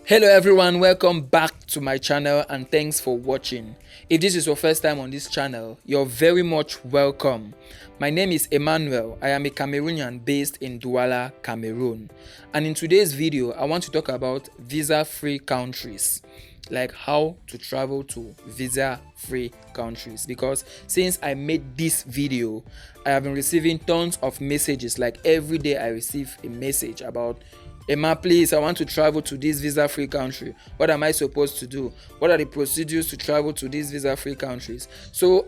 Hello everyone, welcome back to my channel and thanks for watching. If this is your first time on this channel, you're very much welcome. My name is Emmanuel. I am a Cameroonian based in Douala, Cameroon. And in today's video, I want to talk about visa-free countries, like how to travel to visa-free countries. Because since I made this video, I have been receiving tons of messages. Like every day I receive a message about, Emma, please, I want to travel to this visa-free country. What am I supposed to do? What are the procedures to travel to these visa-free countries? So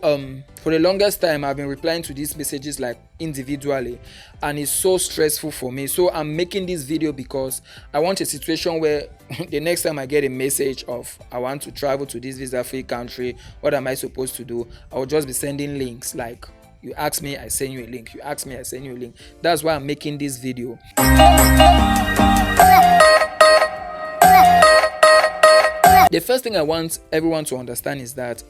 for the longest time, I've been replying to these messages like individually, and it's so stressful for me. So I'm making this video because I want a situation where the next time I get a message of I want to travel to this visa-free country, what am I supposed to do? I will just be sending links like, you ask me, I send you a link. You ask me, I send you a link. That's why I'm making this video. The first thing I want everyone to understand is that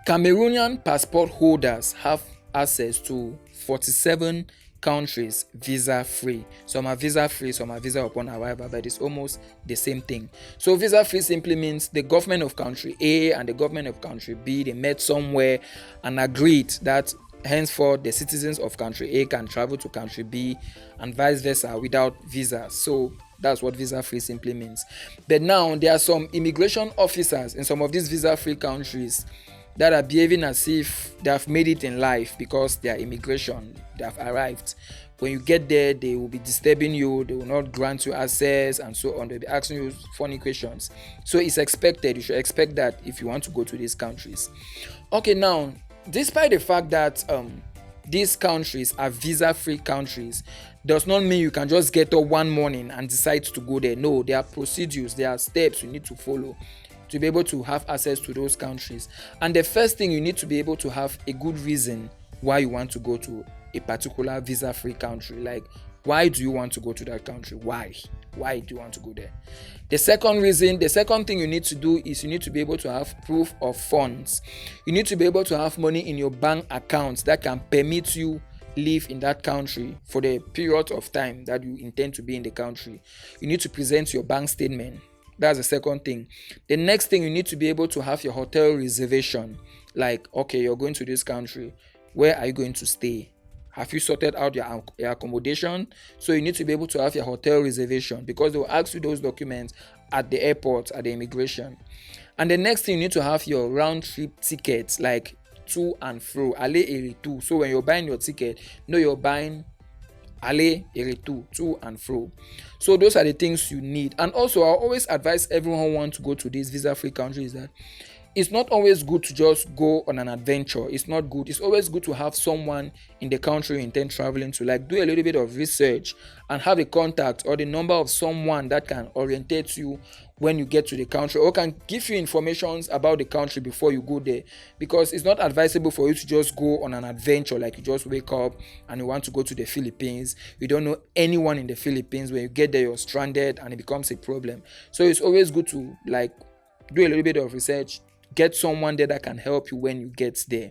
Cameroonian passport holders have access to 47 countries visa free. Some are visa free, some are visa upon arrival, but it's almost the same thing. So visa free simply means the government of country A and the government of country B, they met somewhere and agreed that henceforth the citizens of country A can travel to country B and vice versa without visas. So that's what visa free simply means. But now there are some immigration officers in some of these visa free countries that are behaving as if they have made it in life because they are immigration, they have arrived. When you get there, they will be disturbing you, they will not grant you access and so on. They'll be asking you funny questions. So it's expected, you should expect that if you want to go to these countries. Okay, now, despite the fact that these countries are visa-free countries, does not mean you can just get up one morning and decide to go there. No, there are procedures, there are steps you need to follow to be able to have access to those countries. And the first thing, you need to be able to have a good reason why you want to go to a particular visa-free country. Like, why do you want to go to that country? Why do you want to go there? The second thing you need to do is you need to be able to have proof of funds. You need to be able to have money in your bank accounts that can permit you live in that country for the period of time that you intend to be in the country. You need to present your bank statement. That's the second thing. The next thing, you need to be able to have your hotel reservation. Like, okay, you're going to this country. Where are you going to stay? Have you sorted out your accommodation? So you need to be able to have your hotel reservation because they will ask you those documents at the airport, at the immigration. And the next thing, you need to have your round trip tickets, like to and fro, aller et retour. So when you're buying your ticket, you're buying aller et retour, to and fro. So those are the things you need. And also, I always advise everyone who wants to go to these visa-free countries that it's not always good to just go on an adventure. It's not good. It's always good to have someone in the country you intend traveling to, like do a little bit of research and have a contact or the number of someone that can orientate you when you get to the country or can give you information about the country before you go there. Because it's not advisable for you to just go on an adventure, like you just wake up and you want to go to the Philippines. You don't know anyone in the Philippines. When you get there, you're stranded and it becomes a problem. So it's always good to like do a little bit of research, get someone there that can help you when you get there.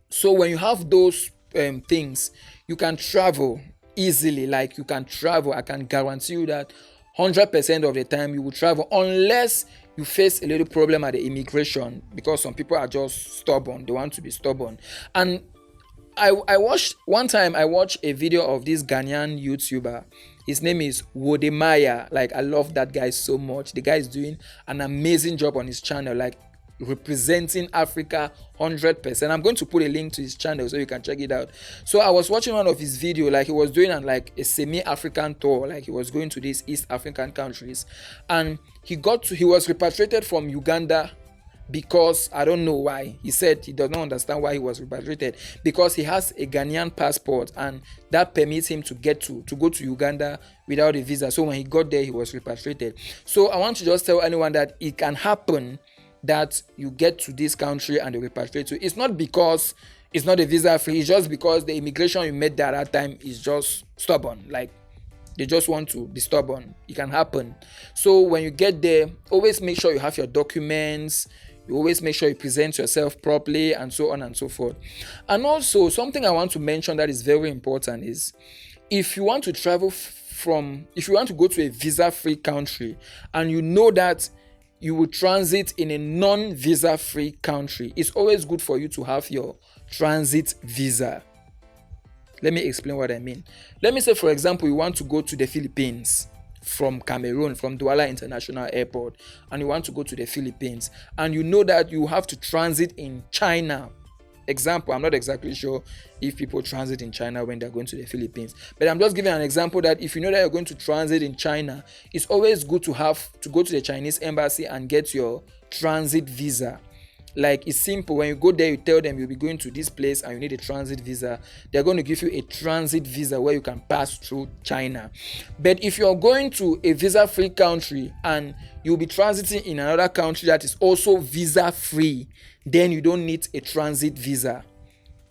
So when you have those things, you can travel easily. Like you can travel, I can guarantee you that 100% of the time you will travel, unless you face a little problem at the immigration, because some people are just stubborn. They want to be stubborn. And I watched a video of this Ghanian YouTuber. His name is Wodemaya. Like, I love that guy so much. The guy is doing an amazing job on his channel, like representing Africa 100%. I'm going to put a link to his channel so you can check it out. So I was watching one of his videos, like he was doing a semi-African tour, like he was going to these East African countries, and he was repatriated from Uganda because I don't know why. He said he does not understand why he was repatriated, because he has a Ghanaian passport and that permits him to go to Uganda without a visa. So when he got there, he was repatriated. So I want to just tell anyone that it can happen that you get to this country and they repatriate you. It's not because it's not a visa free, it's just because the immigration you met there at that time is just stubborn. Like, they just want to be stubborn. It can happen. So when you get there, always make sure you have your documents. You always make sure you present yourself properly and so on and so forth. And also, something I want to mention that is very important is if you want to travel if you want to go to a visa-free country and you know that you will transit in a non-visa-free country, it's always good for you to have your transit visa. Let me explain what I mean. Let me say, for example, you want to go to the Philippines from Cameroon, from Douala International Airport, and you want to go to the Philippines, and you know that you have to transit in China. Example, I'm not exactly sure if people transit in China when they're going to the Philippines, but I'm just giving an example that if you know that you're going to transit in China, it's always good to go to the Chinese embassy and get your transit visa. Like, it's simple. When you go there, you tell them you'll be going to this place and you need a transit visa. They're going to give you a transit visa where you can pass through China. But if you're going to a visa-free country and you'll be transiting in another country that is also visa-free, then you don't need a transit visa.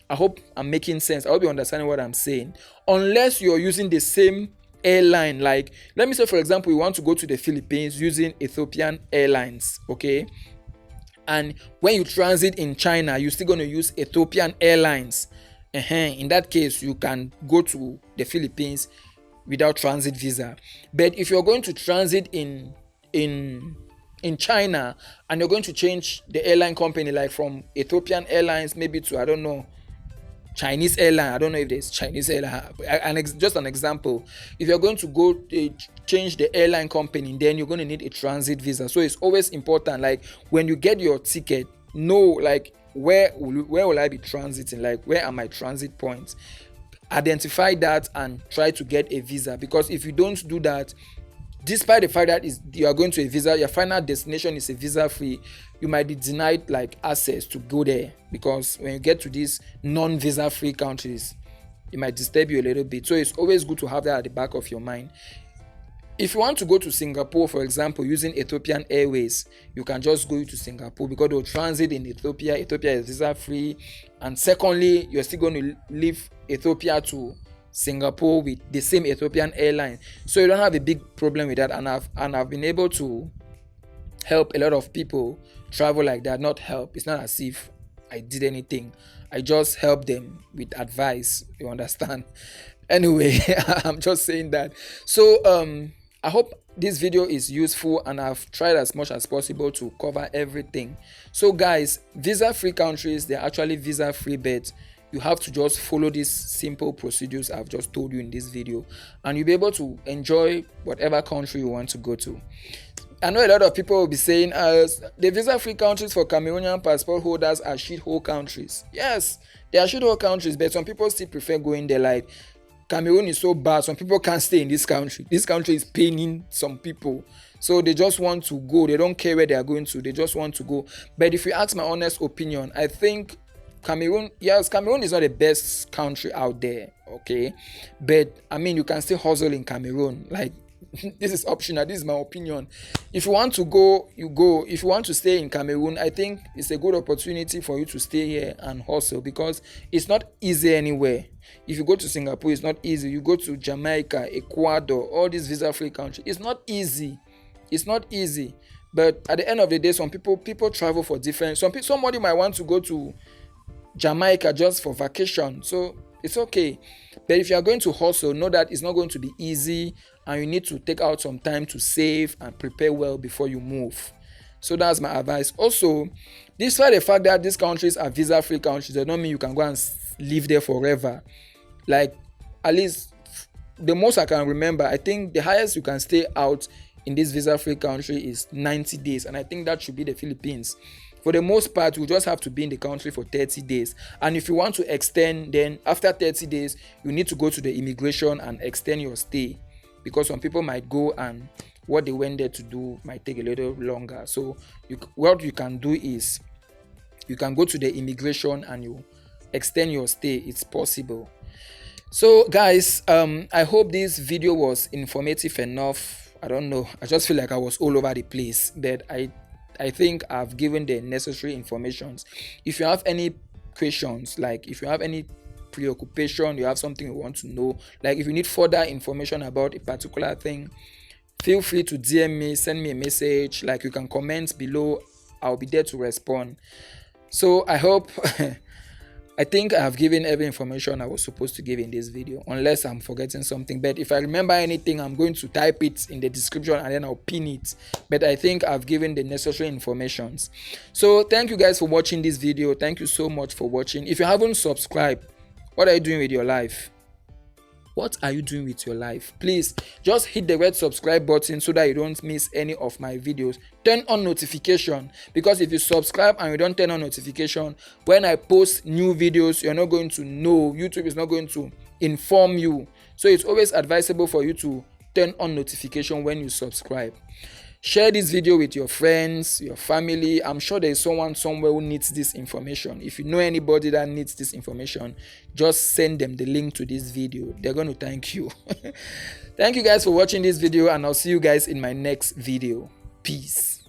I hope I'm making sense. I hope you're understanding what I'm saying. Unless you're using the same airline. Like, let me say, for example, you want to go to the Philippines using Ethiopian Airlines, okay? And when you transit in China, you're still going to use Ethiopian Airlines. In that case, you can go to the Philippines without transit visa. But if you're going to transit in China and you're going to change the airline company, like from Ethiopian Airlines maybe to, I don't know, Chinese airline. I don't know if there's Chinese airline. Just an example. If you're going to go change the airline company, then you're going to need a transit visa. So it's always important, like when you get your ticket, know like where will I be transiting? Like, where are my transit points? Identify that and try to get a visa. Because if you don't do that, despite the fact that you are going to a visa, your final destination is a visa-free, you might be denied like access to go there, because when you get to these non-visa-free countries, it might disturb you a little bit. So it's always good to have that at the back of your mind. If you want to go to Singapore, for example, using Ethiopian Airways, you can just go to Singapore because they'll transit in Ethiopia. Ethiopia is visa-free, and secondly, you're still going to leave Ethiopia to Singapore with the same Ethiopian airline, so you don't have a big problem with that. And I've been able to help a lot of people travel like that. Not help, it's not as if I did anything, I just help them with advice, you understand? Anyway, I'm just saying that. So I hope this video is useful, and I've tried as much as possible to cover everything. So guys, visa-free countries, they're actually visa-free, but you have to just follow these simple procedures I've just told you in this video, and you'll be able to enjoy whatever country you want to go to. I know a lot of people will be saying, the visa-free countries for Cameroonian passport holders are shithole countries. Yes, they are shithole countries, but some people still prefer going there. Like, Cameroon is so bad, some people can't stay in this country. This country is paining some people, so they just want to go. They don't care where they are going to, they just want to go. But if you ask my honest opinion, I think Cameroon is not the best country out there, okay? But I mean, you can still hustle in Cameroon. Like, this is optional. This is my opinion. If you want to go, you go. If you want to stay in Cameroon, I think it's a good opportunity for you to stay here and hustle, because it's not easy anywhere. If you go to Singapore, it's not easy. You go to Jamaica, Ecuador, all these visa-free countries, it's not easy. It's not easy. But at the end of the day, some people travel for different. Somebody might want to go to Jamaica just for vacation, so it's okay. But if you are going to hustle, know that it's not going to be easy, and you need to take out some time to save and prepare well before you move. So that's my advice. Also, despite the fact that these countries are visa-free countries, does not mean you can go and live there forever. Like, at least the most I can remember, I think the highest you can stay out in this visa-free country is 90 days, and I think that should be the Philippines. For the most part, you just have to be in the country for 30 days. And if you want to extend, then after 30 days, you need to go to the immigration and extend your stay. Because some people might go and what they went there to do might take a little longer. So what you can do is, you can go to the immigration and you extend your stay. It's possible. So guys, I hope this video was informative enough. I don't know. I just feel like I was all over the place. But I think I've given the necessary informations. If you have any questions, like if you have any preoccupation, you have something you want to know, like if you need further information about a particular thing, feel free to DM me, send me a message. Like, you can comment below, I'll be there to respond. So I hope I think I have given every information I was supposed to give in this video, unless I'm forgetting something. But if I remember anything, I'm going to type it in the description and then I'll pin it. But I think I've given the necessary informations. So thank you guys for watching this video. Thank you so much for watching. If you haven't subscribed, what are you doing with your life? What are you doing with your life? Please just hit the red subscribe button so that you don't miss any of my videos. Turn on notification, because if you subscribe and you don't turn on notification, when I post new videos, you're not going to know. YouTube is not going to inform you. So it's always advisable for you to turn on notification when you subscribe. Share this video with your friends, your family. I'm sure there is someone somewhere who needs this information. If you know anybody that needs this information, just send them the link to this video. They're going to thank you. Thank you guys for watching this video, and I'll see you guys in my next video. Peace.